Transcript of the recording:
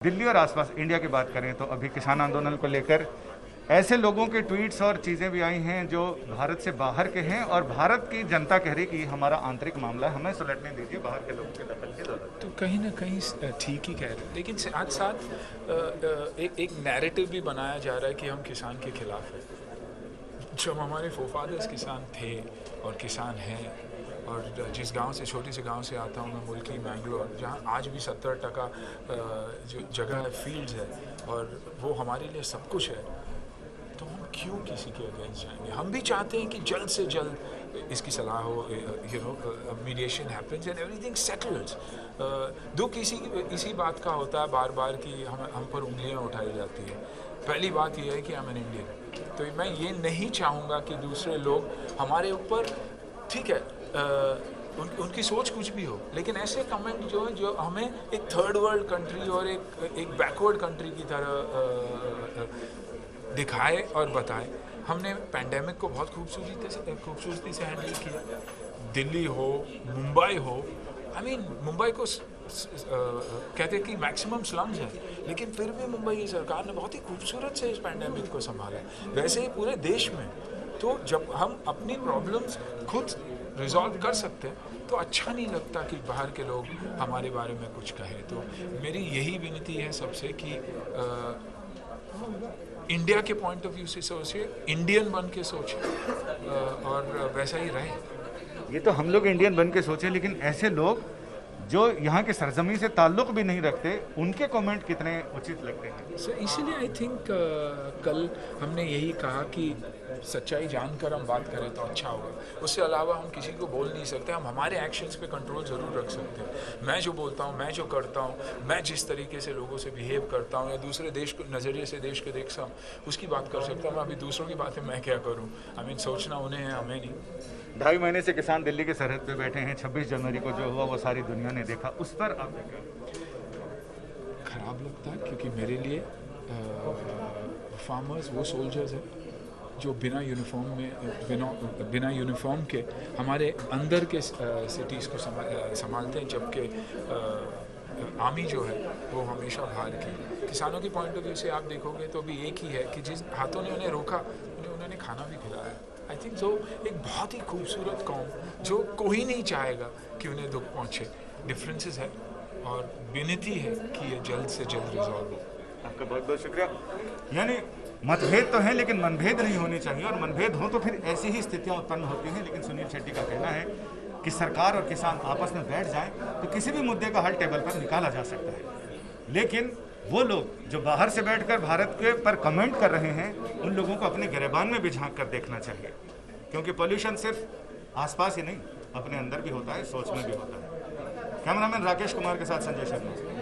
दिल्ली और आसपास इंडिया की बात करें तो अभी किसान आंदोलन को लेकर ऐसे लोगों के ट्वीट्स और चीज़ें भी आई हैं जो भारत से बाहर के हैं और भारत की जनता कह रही कि हमारा आंतरिक मामला है, हमें सुलटने दीजिए, बाहर के लोगों के दखल की जरूरत है। तो कहीं ना कहीं ठीक ही कह रहे हैं, लेकिन साथ साथ एक नैरेटिव भी बनाया जा रहा है कि हम किसान के खिलाफ हैं। जब हमारे फोफादर्स किसान थे और किसान हैं, और जिस गांव से छोटे से गांव से आता हूँ मैं, मुल्की मैंगलोर, जहाँ आज भी 70% जो जगह है फील्ड्स है और वो हमारे लिए सब कुछ है, तो हम क्यों किसी के अगेंस्ट जाएंगे। हम भी चाहते हैं कि जल्द से जल्द इसकी सलाह हो, mediation happens and everything settles. दुख इसी बात का होता है बार बार कि हम पर उंगलियां उठाई जाती है। पहली बात यह है कि आई एम एन इंडियन, तो मैं ये नहीं चाहूँगा कि दूसरे लोग हमारे ऊपर, ठीक है, उनकी सोच कुछ भी हो, लेकिन ऐसे कमेंट जो है जो हमें एक थर्ड वर्ल्ड कंट्री और एक बैकवर्ड कंट्री की तरह दिखाए और बताए। हमने पैंडेमिक को बहुत खूबसूरती से हैंडल किया। दिल्ली हो, मुंबई हो, मुंबई को कहते हैं कि मैक्सिमम स्लम्स है, लेकिन फिर भी मुंबई की सरकार ने बहुत ही खूबसूरत से इस पैंडेमिक को संभाला। वैसे ही पूरे देश में, तो जब हम अपनी प्रॉब्लम्स खुद रिजॉल्व कर सकते हैं तो अच्छा नहीं लगता कि बाहर के लोग हमारे बारे में कुछ कहें। तो मेरी यही विनती है सबसे कि इंडिया के पॉइंट ऑफ व्यू से सोचिए, इंडियन बन के सोचिए और वैसा ही रहे। ये तो हम लोग इंडियन बन के सोचे, लेकिन ऐसे लोग जो यहाँ के सरजमी से ताल्लुक भी नहीं रखते, उनके कमेंट कितने उचित लगते हैं। सो इसीलिए आई थिंक कल हमने यही कहा कि सच्चाई जानकर हम बात करें तो अच्छा होगा। उससे अलावा हम किसी को बोल नहीं सकते। हम हमारे एक्शंस पे कंट्रोल ज़रूर रख सकते हैं। मैं जो बोलता हूँ, मैं जो करता हूँ, मैं जिस तरीके से लोगों से बिहेव करता हूँ या दूसरे देश को नज़रिए से देश को देखता हूँ, उसकी बात कर सकता हूँ। मैं अभी दूसरों की बातें मैं क्या करूँ, सोचना उन्हें है, हमें नहीं। 2.5 महीने से किसान दिल्ली की सरहद पे बैठे हैं। 26 जनवरी को जो हुआ वो सारी दुनिया ने देखा, उस पर आप खराब लगता है, क्योंकि मेरे लिए फार्मर्स वो सोल्जर्स हैं जो बिना यूनिफॉर्म के हमारे अंदर के सिटीज़ को संभालते हैं, जबकि आर्मी जो है वो हमेशा बाहर की। किसानों की पॉइंट ऑफ व्यू से आप देखोगे तो भी एक ही है कि जिस हाथों ने उन्हें रोका, उन्होंने खाना भी खिलाया। आई थिंक सो एक बहुत ही खूबसूरत कौम जो कोई नहीं चाहेगा कि उन्हें दुख पहुँचे। डिफरेंसेस है और विनती है कि ये जल्द से जल्द रिजॉल्व हो। आपका बहुत बहुत शुक्रिया। यानी मतभेद तो है, लेकिन मनभेद नहीं होने चाहिए, और मनभेद हो तो फिर ऐसी ही स्थितियां उत्पन्न होती हैं। लेकिन सुनील शेट्टी का कहना है कि सरकार और किसान आपस में बैठ जाएं तो किसी भी मुद्दे का हल टेबल पर निकाला जा सकता है। लेकिन वो लोग जो बाहर से बैठकर भारत के पर कमेंट कर रहे हैं, उन लोगों को अपने गिरेबान में भी झांक कर देखना चाहिए, क्योंकि पॉल्यूशन सिर्फ आसपास ही नहीं, अपने अंदर भी होता है, सोच में भी होता है। कैमरामैन राकेश कुमार के साथ संजय शर्मा।